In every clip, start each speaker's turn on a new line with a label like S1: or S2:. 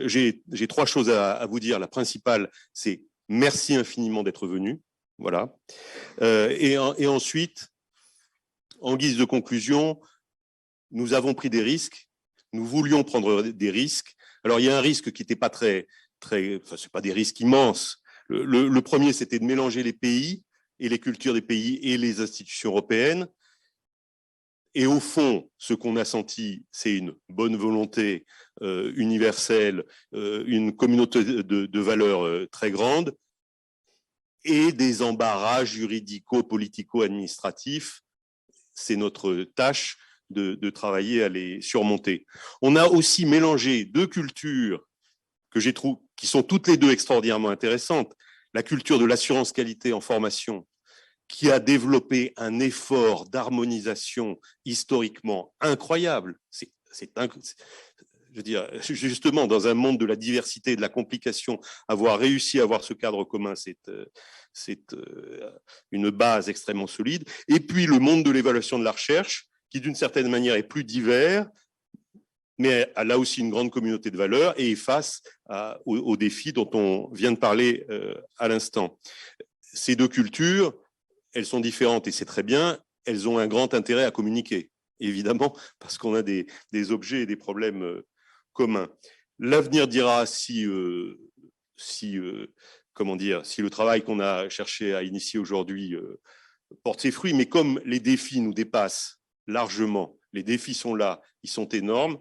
S1: J'ai trois choses à vous dire. La principale, c'est merci infiniment d'être venu. Voilà. Et ensuite, en guise de conclusion, nous avons pris des risques. Nous voulions prendre des risques. Alors, il y a un risque qui n'était pas enfin, c'est pas des risques immenses. Le premier, c'était de mélanger les pays et les cultures des pays et les institutions européennes. Et au fond, ce qu'on a senti, c'est une bonne volonté universelle, une communauté de valeurs très grande et des embarras juridico-politico-administratifs. C'est notre tâche de travailler à les surmonter. On a aussi mélangé deux cultures que j'ai trouvées, qui sont toutes les deux extraordinairement intéressantes. La culture de l'assurance qualité en formation, qui a développé un effort d'harmonisation historiquement incroyable. Je veux dire, justement, dans un monde de la diversité et de la complication, avoir réussi à avoir ce cadre commun, c'est une base extrêmement solide. Et puis, le monde de l'évaluation de la recherche, qui d'une certaine manière est plus divers, mais elle a aussi une grande communauté de valeurs et est face aux défis dont on vient de parler à l'instant. Ces deux cultures, elles sont différentes et c'est très bien, elles ont un grand intérêt à communiquer, évidemment, parce qu'on a des objets et des problèmes communs. L'avenir dira si le travail qu'on a cherché à initier aujourd'hui porte ses fruits, mais comme les défis nous dépassent largement, les défis sont là, ils sont énormes,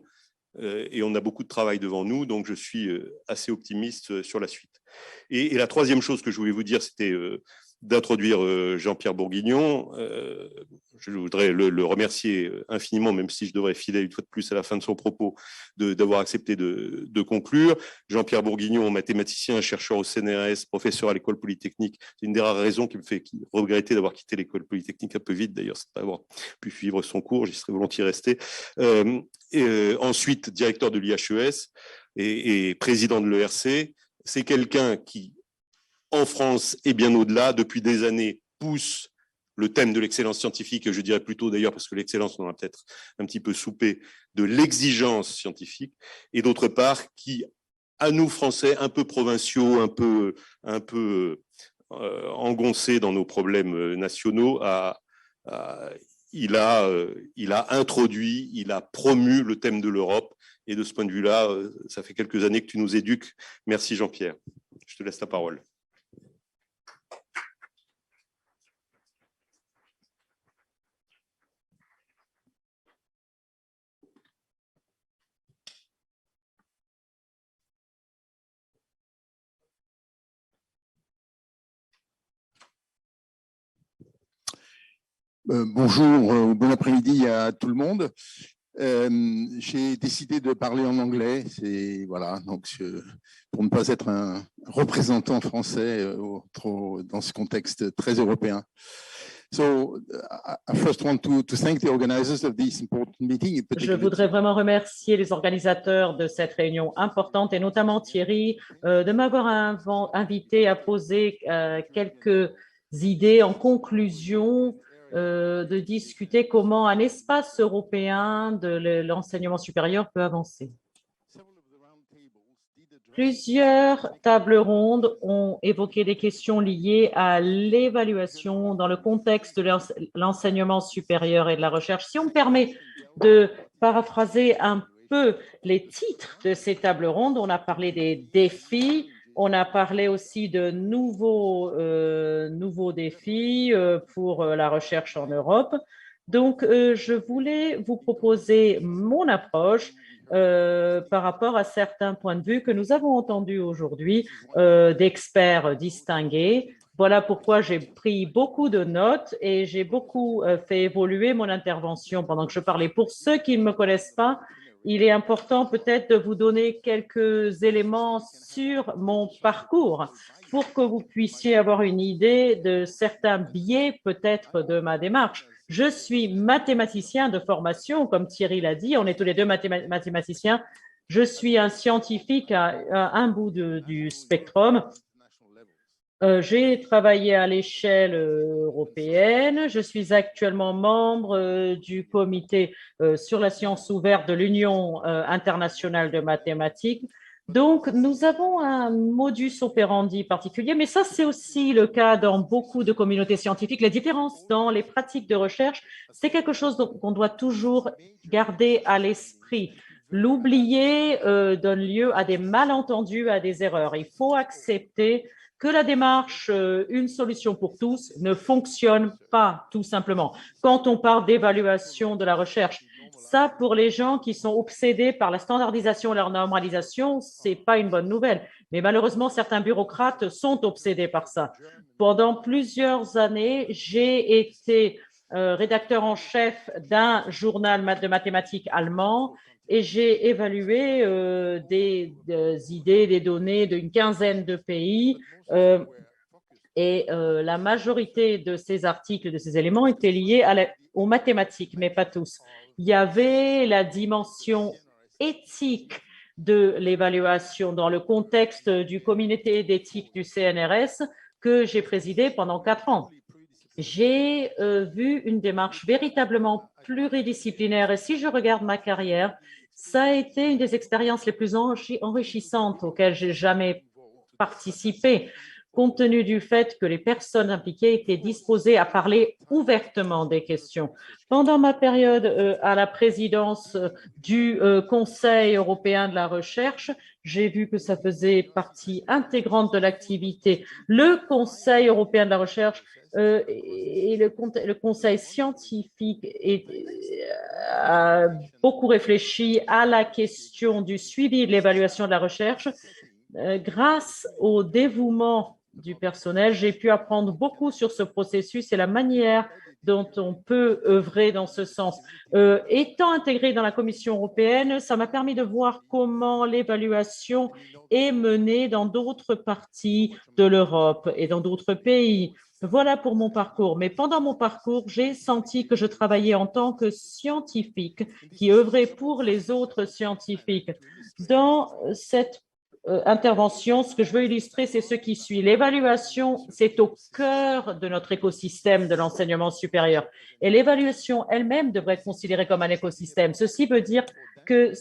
S1: et on a beaucoup de travail devant nous, donc je suis assez optimiste sur la suite. Et la troisième chose que je voulais vous dire, c'était d'introduire Jean-Pierre Bourguignon. Je voudrais le remercier infiniment, même si je devrais filer une fois de plus à la fin de son propos, d'avoir accepté de conclure. Jean-Pierre Bourguignon, mathématicien, chercheur au CNRS, professeur à l'école polytechnique. C'est une des rares raisons qui me fait regretter d'avoir quitté l'école polytechnique un peu vite, d'ailleurs, c'est de pas avoir pu suivre son cours, j'y serais volontiers resté. Ensuite, directeur de l'IHES et président de l'ERC. C'est quelqu'un qui, en France et bien au-delà, depuis des années, pousse le thème de l'excellence scientifique, et je dirais plutôt d'ailleurs, parce que l'excellence, on en a peut-être un petit peu soupé, de l'exigence scientifique, et d'autre part, qui, à nous Français, un peu provinciaux, un peu engoncés dans nos problèmes nationaux, il a introduit, il a promu le thème de l'Europe, et de ce point de vue-là, ça fait quelques années que tu nous éduques. Merci Jean-Pierre. Je te laisse la parole.
S2: Bonjour, bon après-midi à tout le monde. J'ai décidé de parler en anglais, voilà, donc pour ne pas être un représentant français trop dans ce contexte très européen. So, I first want to thank the organizers of this important meeting.
S3: Je voudrais vraiment remercier les organisateurs de cette réunion importante et notamment Thierry de m'avoir invité à poser quelques idées en conclusion de discuter comment un espace européen de l'enseignement supérieur peut avancer. Plusieurs tables rondes ont évoqué des questions liées à l'évaluation dans le contexte de l'enseignement supérieur et de la recherche. Si on me permet de paraphraser un peu les titres de ces tables rondes, on a parlé des défis, on a parlé aussi de nouveaux défis pour la recherche en Europe. Donc, je voulais vous proposer mon approche par rapport à certains points de vue que nous avons entendus aujourd'hui d'experts distingués. Voilà pourquoi j'ai pris beaucoup de notes et j'ai beaucoup fait évoluer mon intervention pendant que je parlais. Pour ceux qui ne me connaissent pas, il est important peut-être de vous donner quelques éléments sur mon parcours pour que vous puissiez avoir une idée de certains biais peut-être de ma démarche. Je suis mathématicien de formation, comme Thierry l'a dit, on est tous les deux mathématiciens. Je suis un scientifique à un bout du spectrum. J'ai travaillé à l'échelle européenne. Je suis actuellement membre du comité sur la science ouverte de l'Union internationale de mathématiques. Donc, nous avons un modus operandi particulier, mais ça, c'est aussi le cas dans beaucoup de communautés scientifiques. La différence dans les pratiques de recherche, c'est quelque chose qu'on doit toujours garder à l'esprit. L'oublier donne lieu à des malentendus, à des erreurs. Il faut accepter que la démarche une solution pour tous ne fonctionne pas, tout simplement. Quand on parle d'évaluation de la recherche, ça, pour les gens qui sont obsédés par la standardisation et la normalisation, c'est pas une bonne nouvelle. Mais malheureusement, certains bureaucrates sont obsédés par ça. Pendant plusieurs années, j'ai été rédacteur en chef d'un journal de mathématiques allemand et j'ai évalué des idées, des données d'une quinzaine de pays. La majorité de ces articles, de ces éléments étaient liés aux mathématiques, mais pas tous. Il y avait la dimension éthique de l'évaluation dans le contexte du comité d'éthique du CNRS que j'ai présidé pendant 4 ans. J'ai vu une démarche véritablement pluridisciplinaire et si je regarde ma carrière, ça a été une des expériences les plus enrichissantes auxquelles j'ai jamais participé, compte tenu du fait que les personnes impliquées étaient disposées à parler ouvertement des questions. Pendant ma période à la présidence du Conseil européen de la recherche, j'ai vu que ça faisait partie intégrante de l'activité. Le Conseil européen de la recherche et le Conseil scientifique a beaucoup réfléchi à la question du suivi et de l'évaluation de la recherche. Grâce au dévouement du personnel, j'ai pu apprendre beaucoup sur ce processus et la manière dont on peut œuvrer dans ce sens. Étant intégré dans la Commission européenne, ça m'a permis de voir comment l'évaluation est menée dans d'autres parties de l'Europe et dans d'autres pays. Voilà pour mon parcours. Mais pendant mon parcours, j'ai senti que je travaillais en tant que scientifique qui œuvrait pour les autres scientifiques. Dans cette intervention, ce que je veux illustrer, c'est ce qui suit. L'évaluation, c'est au cœur de notre écosystème de l'enseignement supérieur. Et l'évaluation elle-même devrait être considérée comme un écosystème. Ceci veut dire que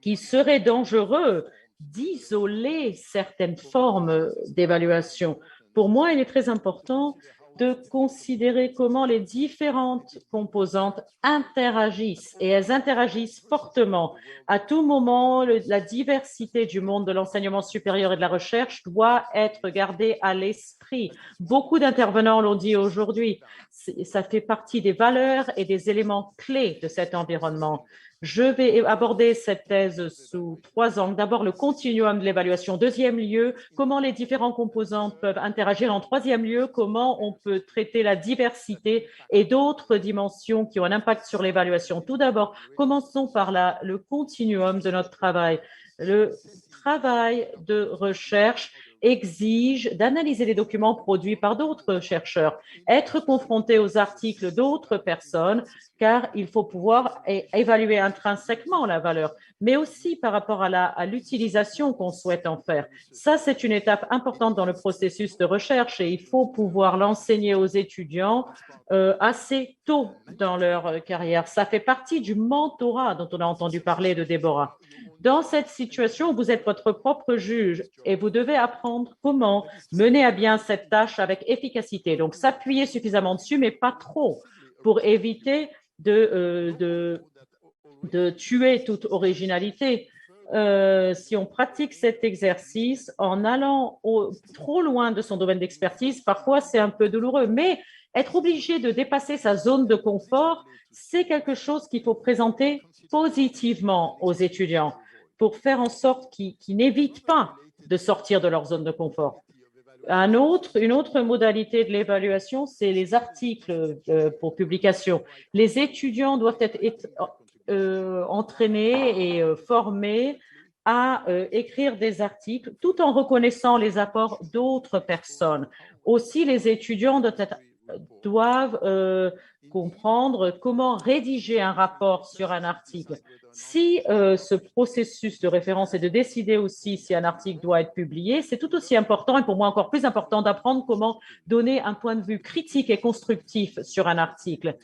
S3: qu'il serait dangereux d'isoler certaines formes d'évaluation. Pour moi, il est très important de considérer comment les différentes composantes interagissent et elles interagissent fortement. À tout moment, la diversité du monde de l'enseignement supérieur et de la recherche doit être gardée à l'esprit. Beaucoup d'intervenants l'ont dit aujourd'hui. Ça fait partie des valeurs et des éléments clés de cet environnement. Je vais aborder cette thèse sous 3 angles. D'abord, le continuum de l'évaluation. Deuxième lieu, comment les différents composantes peuvent interagir. En troisième lieu, comment on peut traiter la diversité et d'autres dimensions qui ont un impact sur l'évaluation. Tout d'abord, commençons par le continuum de notre travail. Le travail de recherche exige d'analyser les documents produits par d'autres chercheurs, être confronté aux articles d'autres personnes, car il faut pouvoir évaluer intrinsèquement la valeur, mais aussi par rapport à l'utilisation qu'on souhaite en faire. Ça, c'est une étape importante dans le processus de recherche et il faut pouvoir l'enseigner aux étudiants assez tôt dans leur carrière. Ça fait partie du mentorat dont on a entendu parler de Déborah. Dans cette situation, vous êtes votre propre juge et vous devez apprendre comment mener à bien cette tâche avec efficacité. Donc, s'appuyer suffisamment dessus, mais pas trop, pour éviter de tuer toute originalité. Si on pratique cet exercice en allant trop loin de son domaine d'expertise, parfois c'est un peu douloureux, mais être obligé de dépasser sa zone de confort, c'est quelque chose qu'il faut présenter positivement aux étudiants pour faire en sorte qu'ils n'évitent pas de sortir de leur zone de confort. Une autre modalité de l'évaluation, c'est les articles pour publication. Les étudiants doivent être entraînés et formés à écrire des articles tout en reconnaissant les apports d'autres personnes. Aussi, les étudiants doivent comprendre comment rédiger un rapport sur un article. Si ce processus de référence est de décider aussi si un article doit être publié, c'est tout aussi important et pour moi encore plus important d'apprendre comment donner un point de vue critique et constructif sur un article.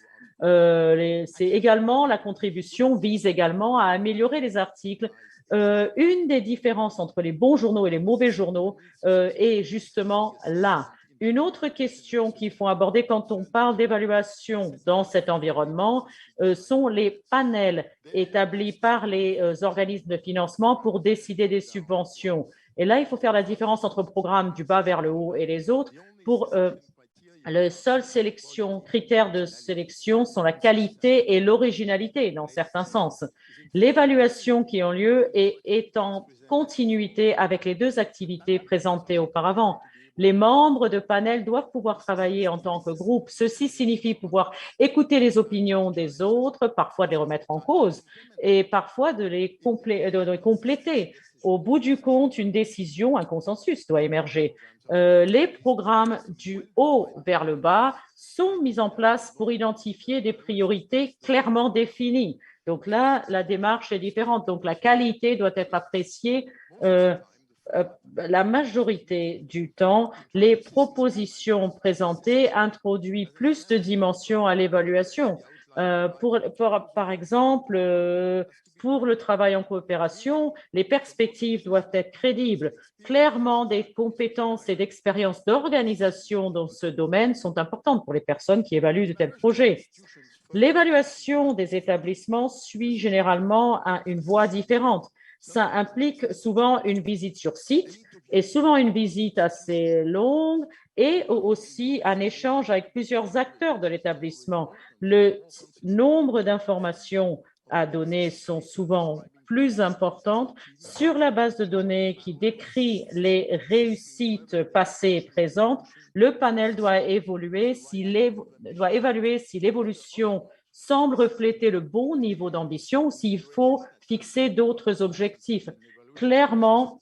S3: C'est également, la contribution vise également à améliorer les articles. Une des différences entre les bons journaux et les mauvais journaux est justement là. Une autre question qu'il faut aborder quand on parle d'évaluation dans cet environnement sont les panels établis par les organismes de financement pour décider des subventions. Et là, il faut faire la différence entre programmes du bas vers le haut et les autres. Pour les seules critères de sélection sont la qualité et l'originalité, dans certains sens. L'évaluation qui a lieu est en continuité avec les deux activités présentées auparavant. Les membres de panel doivent pouvoir travailler en tant que groupe. Ceci signifie pouvoir écouter les opinions des autres, parfois de les remettre en cause et parfois de les compléter. Au bout du compte, une décision, un consensus doit émerger. Les programmes du haut vers le bas sont mis en place pour identifier des priorités clairement définies. Donc là, la démarche est différente. Donc la qualité doit être appréciée la majorité du temps. Les propositions présentées introduisent plus de dimensions à l'évaluation. Par exemple, pour le travail en coopération, les perspectives doivent être crédibles. Clairement, des compétences et d'expériences d'organisation dans ce domaine sont importantes pour les personnes qui évaluent de tels projets. L'évaluation des établissements suit généralement une voie différente. Ça implique souvent une visite sur site et souvent une visite assez longue et aussi un échange avec plusieurs acteurs de l'établissement. Le nombre d'informations à donner sont souvent plus importantes. Sur la base de données qui décrit les réussites passées et présentes, le panel doit évaluer si l'évolution semble refléter le bon niveau d'ambition ou s'il faut fixer d'autres objectifs. Clairement,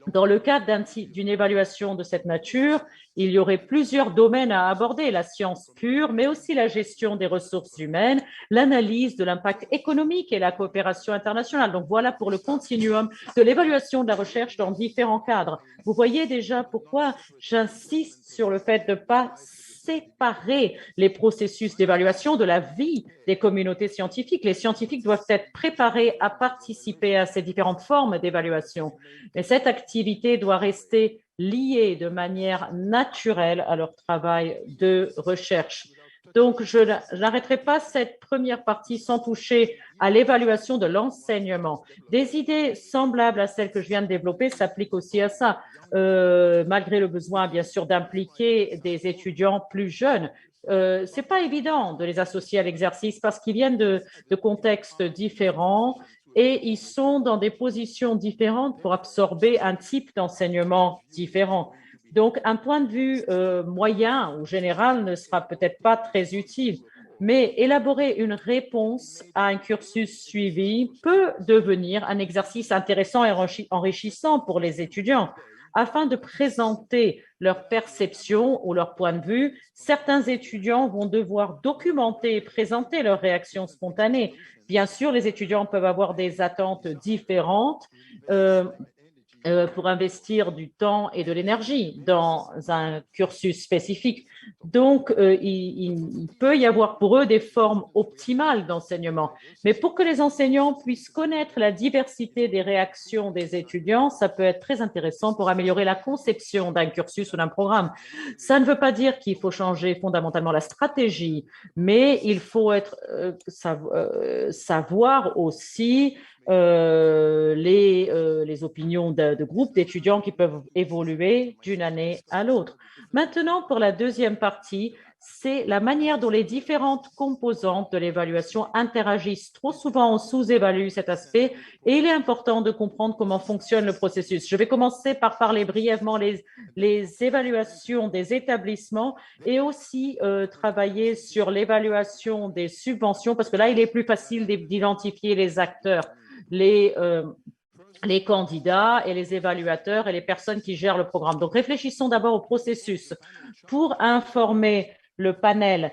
S3: dans le cadre d'une évaluation de cette nature, il y aurait plusieurs domaines à aborder, la science pure, mais aussi la gestion des ressources humaines, l'analyse de l'impact économique et la coopération internationale. Donc voilà pour le continuum de l'évaluation de la recherche dans différents cadres. Vous voyez déjà pourquoi j'insiste sur le fait de ne pas séparer les processus d'évaluation de la vie des communautés scientifiques. Les scientifiques doivent être préparés à participer à ces différentes formes d'évaluation. Mais cette activité doit rester liée de manière naturelle à leur travail de recherche. Donc, je n'arrêterai pas cette première partie sans toucher à l'évaluation de l'enseignement. Des idées semblables à celles que je viens de développer s'appliquent aussi à ça, malgré le besoin, bien sûr, d'impliquer des étudiants plus jeunes. Ce n'est pas évident de les associer à l'exercice parce qu'ils viennent de contextes différents et ils sont dans des positions différentes pour absorber un type d'enseignement différent. Donc, un point de vue moyen ou général ne sera peut-être pas très utile, mais élaborer une réponse à un cursus suivi peut devenir un exercice intéressant et enrichissant pour les étudiants. Afin de présenter leur perception ou leur point de vue, certains étudiants vont devoir documenter et présenter leurs réactions spontanées. Bien sûr, les étudiants peuvent avoir des attentes différentes pour investir du temps et de l'énergie dans un cursus spécifique. Donc, il peut y avoir pour eux des formes optimales d'enseignement. Mais pour que les enseignants puissent connaître la diversité des réactions des étudiants, ça peut être très intéressant pour améliorer la conception d'un cursus ou d'un programme. Ça ne veut pas dire qu'il faut changer fondamentalement la stratégie, mais il faut savoir aussi les opinions de groupes d'étudiants qui peuvent évoluer d'une année à l'autre. Maintenant, pour la deuxième partie, c'est la manière dont les différentes composantes de l'évaluation interagissent. Trop souvent, on sous-évalue cet aspect et il est important de comprendre comment fonctionne le processus. Je vais commencer par parler brièvement les évaluations des établissements et aussi travailler sur l'évaluation des subventions parce que là, il est plus facile d'identifier les acteurs. Les candidats et les évaluateurs et les personnes qui gèrent le programme. Donc, réfléchissons d'abord au processus. Pour informer le panel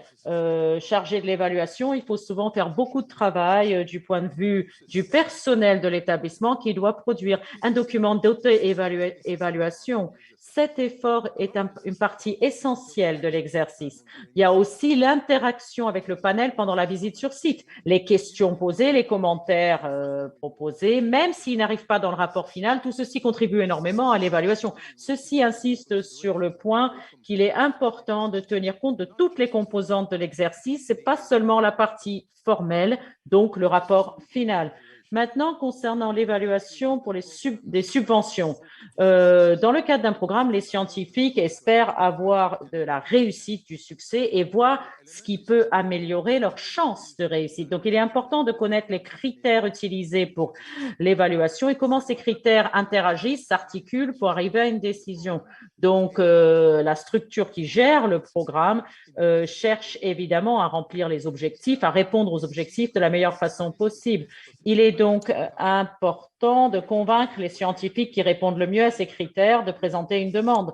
S3: chargé de l'évaluation, il faut souvent faire beaucoup de travail du point de vue du personnel de l'établissement qui doit produire un document d'auto-évaluation. Cet effort est une partie essentielle de l'exercice. Il y a aussi l'interaction avec le panel pendant la visite sur site, les questions posées, les commentaires proposés, même s'ils n'arrivent pas dans le rapport final, tout ceci contribue énormément à l'évaluation. Ceci insiste sur le point qu'il est important de tenir compte de toutes les composantes de l'exercice, ce n'est pas seulement la partie formelle, donc le rapport final. Maintenant, concernant l'évaluation pour des subventions, dans le cadre d'un programme, les scientifiques espèrent avoir de la réussite, du succès et voir ce qui peut améliorer leurs chances de réussite. Donc, il est important de connaître les critères utilisés pour l'évaluation et comment ces critères interagissent, s'articulent pour arriver à une décision. Donc, la structure qui gère le programme cherche évidemment à remplir les objectifs, à répondre aux objectifs de la meilleure façon possible. Il est donc important de convaincre les scientifiques qui répondent le mieux à ces critères de présenter une demande.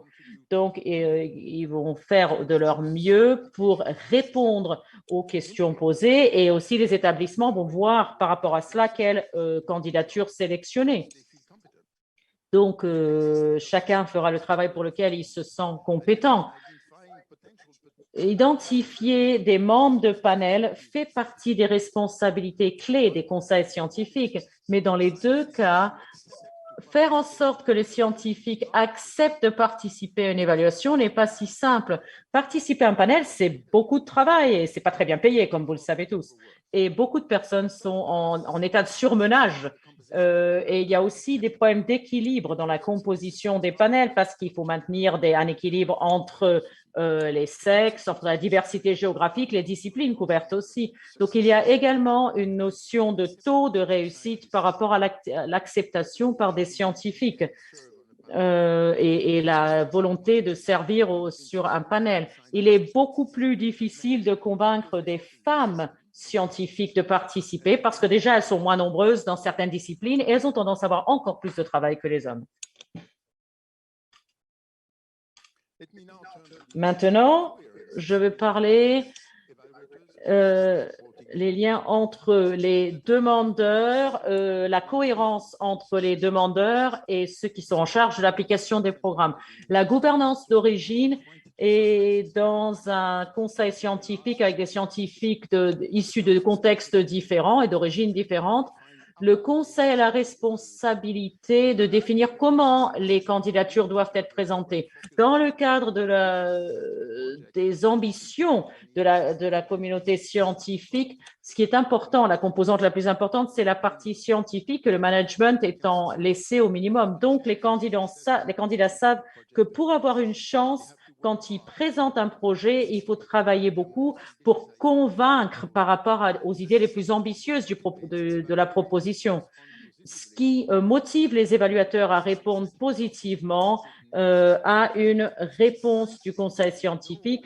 S3: Donc, ils vont faire de leur mieux pour répondre aux questions posées et aussi les établissements vont voir par rapport à cela quelle candidature sélectionner. Donc, chacun fera le travail pour lequel il se sent compétent. Identifier des membres de panel fait partie des responsabilités clés des conseils scientifiques, mais dans les deux cas, faire en sorte que les scientifiques acceptent de participer à une évaluation n'est pas si simple. Participer à un panel, c'est beaucoup de travail et ce n'est pas très bien payé, comme vous le savez tous. Et beaucoup de personnes sont en état de surmenage. Et il y a aussi des problèmes d'équilibre dans la composition des panels parce qu'il faut maintenir un équilibre entre les sexes, entre la diversité géographique, les disciplines couvertes aussi. Donc, il y a également une notion de taux de réussite par rapport à l'acceptation par des scientifiques et la volonté de servir sur un panel. Il est beaucoup plus difficile de convaincre des femmes scientifiques de participer parce que déjà, elles sont moins nombreuses dans certaines disciplines et elles ont tendance à avoir encore plus de travail que les hommes. Maintenant, je vais parler les liens entre les demandeurs, la cohérence entre les demandeurs et ceux qui sont en charge de l'application des programmes. La gouvernance d'origine est dans un conseil scientifique avec des scientifiques issus de contextes différents et d'origines différentes. Le conseil a la responsabilité de définir comment les candidatures doivent être présentées. Dans le cadre des ambitions de la communauté scientifique, ce qui est important, la composante la plus importante, c'est la partie scientifique, le management étant laissé au minimum. Donc, les candidats savent que pour avoir une chance, quand ils présentent un projet, il faut travailler beaucoup pour convaincre par rapport aux idées les plus ambitieuses de la proposition. Ce qui motive les évaluateurs à répondre positivement à une réponse du conseil scientifique,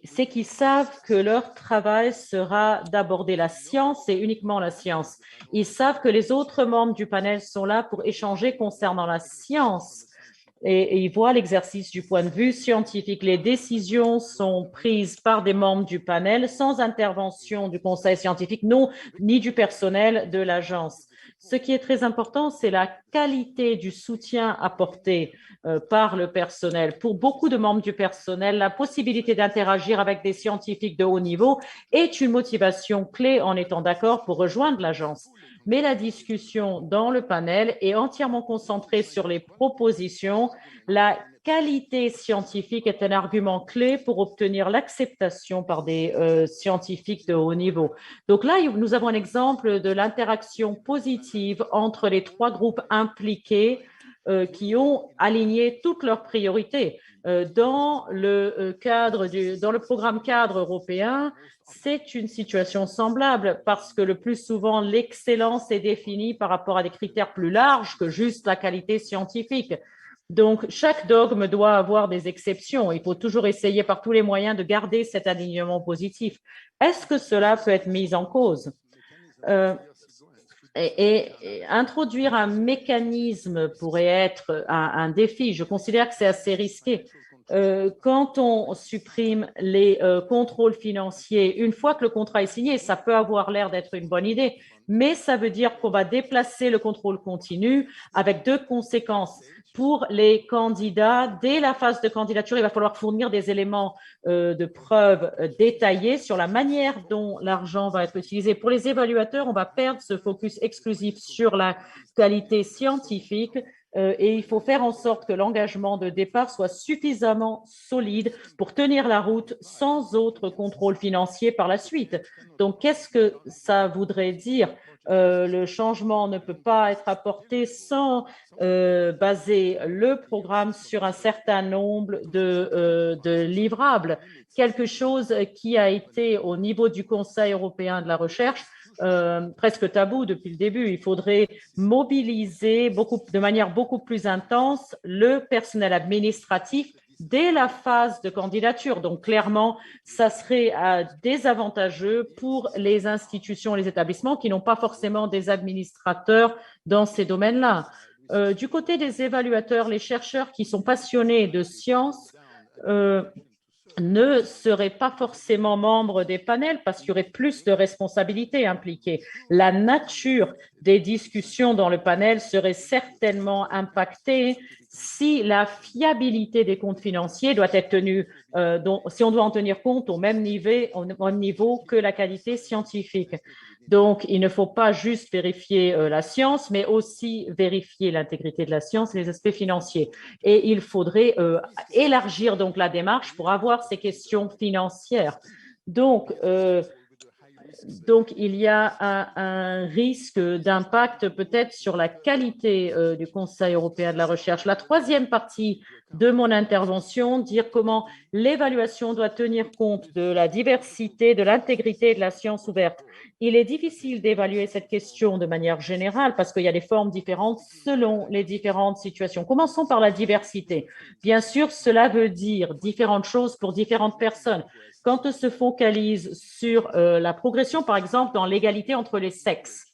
S3: c'est qu'ils savent que leur travail sera d'aborder la science et uniquement la science. Ils savent que les autres membres du panel sont là pour échanger concernant la science. Et ils voient l'exercice du point de vue scientifique. Les décisions sont prises par des membres du panel sans intervention du conseil scientifique, ni du personnel de l'agence. Ce qui est très important, c'est la qualité du soutien apporté par le personnel. Pour beaucoup de membres du personnel, la possibilité d'interagir avec des scientifiques de haut niveau est une motivation clé en étant d'accord pour rejoindre l'agence. Mais la discussion dans le panel est entièrement concentrée sur les propositions. La qualité scientifique est un argument clé pour obtenir l'acceptation par des scientifiques de haut niveau. Donc là, nous avons un exemple de l'interaction positive entre les trois groupes impliqués qui ont aligné toutes leurs priorités. Dans le programme cadre européen, c'est une situation semblable parce que le plus souvent, l'excellence est définie par rapport à des critères plus larges que juste la qualité scientifique. Donc, chaque dogme doit avoir des exceptions. Il faut toujours essayer par tous les moyens de garder cet alignement positif. Est-ce que cela peut être mis en cause? Et introduire un mécanisme pourrait être un défi. Je considère que c'est assez risqué Quand on supprime les contrôles financiers, une fois que le contrat est signé, ça peut avoir l'air d'être une bonne idée, mais ça veut dire qu'on va déplacer le contrôle continu avec deux conséquences. Pour les candidats, dès la phase de candidature, il va falloir fournir des éléments de preuve détaillés sur la manière dont l'argent va être utilisé. Pour les évaluateurs, on va perdre ce focus exclusif sur la qualité scientifique et il faut faire en sorte que l'engagement de départ soit suffisamment solide pour tenir la route sans autre contrôle financier par la suite. Donc, qu'est-ce que ça voudrait dire? Le changement ne peut pas être apporté sans baser le programme sur un certain nombre de livrables, quelque chose qui a été au niveau du Conseil européen de la recherche presque tabou depuis le début. Il faudrait mobiliser de manière beaucoup plus intense le personnel administratif dès la phase de candidature. Donc, clairement, ça serait désavantageux pour les institutions et les établissements qui n'ont pas forcément des administrateurs dans ces domaines-là. Du côté des évaluateurs, les chercheurs qui sont passionnés de sciences ne seraient pas forcément membres des panels parce qu'il y aurait plus de responsabilités impliquées. La nature des discussions dans le panel serait certainement impactée si la fiabilité des comptes financiers doit être tenue, si on doit en tenir compte au même niveau que la qualité scientifique. Donc, il ne faut pas juste vérifier la science, mais aussi vérifier l'intégrité de la science et les aspects financiers. Et il faudrait élargir donc la démarche pour avoir ces questions financières. Donc, il y a un risque d'impact peut-être sur la qualité du Conseil européen de la recherche. La troisième partie de mon intervention, dire comment l'évaluation doit tenir compte de la diversité, de l'intégrité de la science ouverte. Il est difficile d'évaluer cette question de manière générale parce qu'il y a des formes différentes selon les différentes situations. Commençons par la diversité. Bien sûr, cela veut dire différentes choses pour différentes personnes. Quand on se focalise sur la progression, par exemple, dans l'égalité entre les sexes,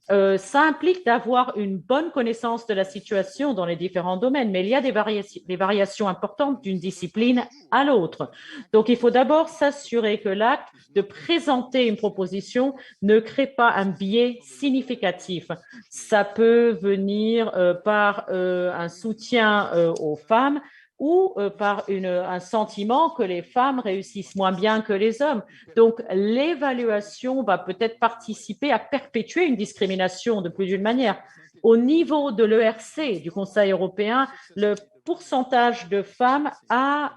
S3: ça implique d'avoir une bonne connaissance de la situation dans les différents domaines, mais il y a des variations importantes d'une discipline à l'autre. Donc, il faut d'abord s'assurer que l'acte de présenter une proposition ne crée pas un biais significatif. Ça peut venir par un soutien aux femmes, ou par un sentiment que les femmes réussissent moins bien que les hommes. Donc, l'évaluation va peut-être participer à perpétuer une discrimination de plus d'une manière. Au niveau de l'ERC, du Conseil européen, le pourcentage de femmes a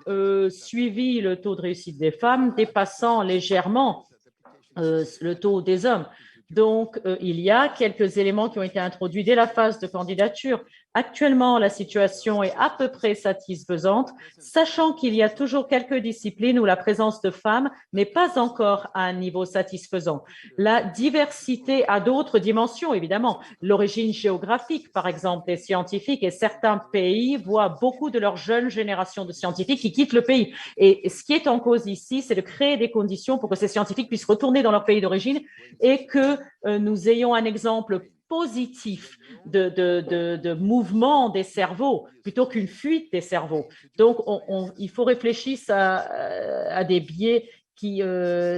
S3: suivi le taux de réussite des femmes, dépassant légèrement le taux des hommes. Donc, il y a quelques éléments qui ont été introduits dès la phase de candidature. Actuellement, la situation est à peu près satisfaisante, sachant qu'il y a toujours quelques disciplines où la présence de femmes n'est pas encore à un niveau satisfaisant. La diversité a d'autres dimensions, évidemment. L'origine géographique, par exemple, des scientifiques, et certains pays voient beaucoup de leur jeune génération de scientifiques qui quittent le pays. Et ce qui est en cause ici, c'est de créer des conditions pour que ces scientifiques puissent retourner dans leur pays d'origine et que nous ayons un exemple positif de mouvement des cerveaux plutôt qu'une fuite des cerveaux. Donc, il faut réfléchir à des biais qui,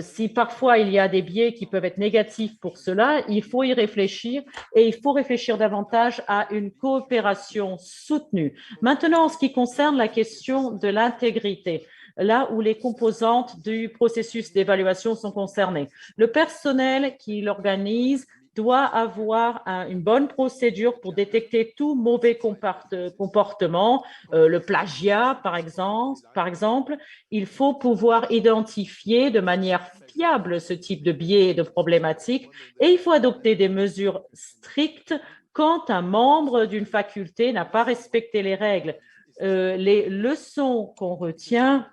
S3: si parfois il y a des biais qui peuvent être négatifs pour cela, il faut y réfléchir et il faut réfléchir davantage à une coopération soutenue. Maintenant, en ce qui concerne la question de l'intégrité, là où les composantes du processus d'évaluation sont concernées. Le personnel qui l'organise doit avoir une bonne procédure pour détecter tout mauvais comportement, le plagiat par exemple. Il faut pouvoir identifier de manière fiable ce type de biais et de problématiques et il faut adopter des mesures strictes quand un membre d'une faculté n'a pas respecté les règles. Les leçons qu'on retient,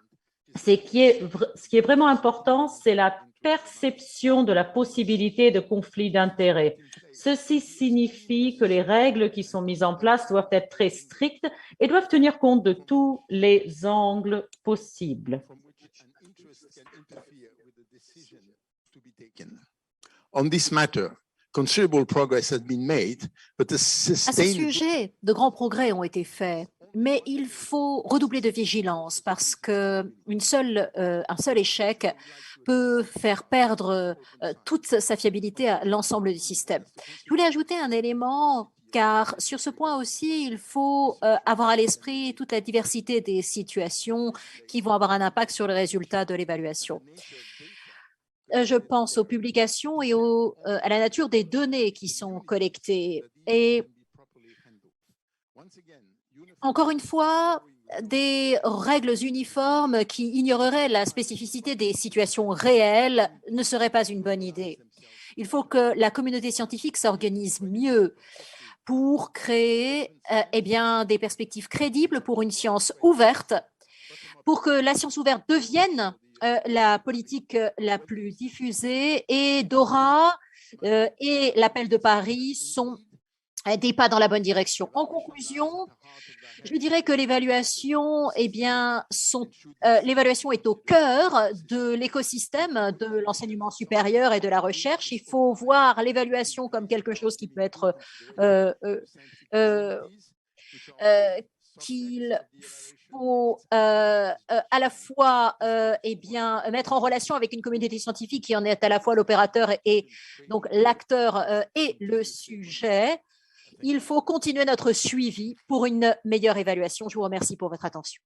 S3: ce qui est vraiment important, c'est la perception de la possibilité de conflit d'intérêts. Ceci signifie que les règles qui sont mises en place doivent être très strictes et doivent tenir compte de tous les angles possibles.
S2: On this matter, considerable progress has been made, but the
S4: À ce sujet, de grands progrès ont été faits, Mais il faut redoubler de vigilance parce qu'un seul échec peut faire perdre toute sa fiabilité à l'ensemble du système. Je voulais ajouter un élément, car sur ce point aussi, il faut avoir à l'esprit toute la diversité des situations qui vont avoir un impact sur le résultat de l'évaluation. Je pense aux publications et à la nature des données qui sont collectées. Et encore une fois, des règles uniformes qui ignoreraient la spécificité des situations réelles ne seraient pas une bonne idée. Il faut que la communauté scientifique s'organise mieux pour créer des perspectives crédibles pour une science ouverte, pour que la science ouverte devienne la politique la plus diffusée. Et Dora et l'appel de Paris sont des pas dans la bonne direction. En conclusion, je dirais que l'évaluation, l'évaluation est au cœur de l'écosystème de l'enseignement supérieur et de la recherche. Il faut voir l'évaluation comme quelque chose qui peut être qu'il faut à la fois mettre en relation avec une communauté scientifique qui en est à la fois l'opérateur et donc l'acteur et le sujet. Il faut continuer notre suivi pour une meilleure évaluation. Je vous remercie pour votre attention.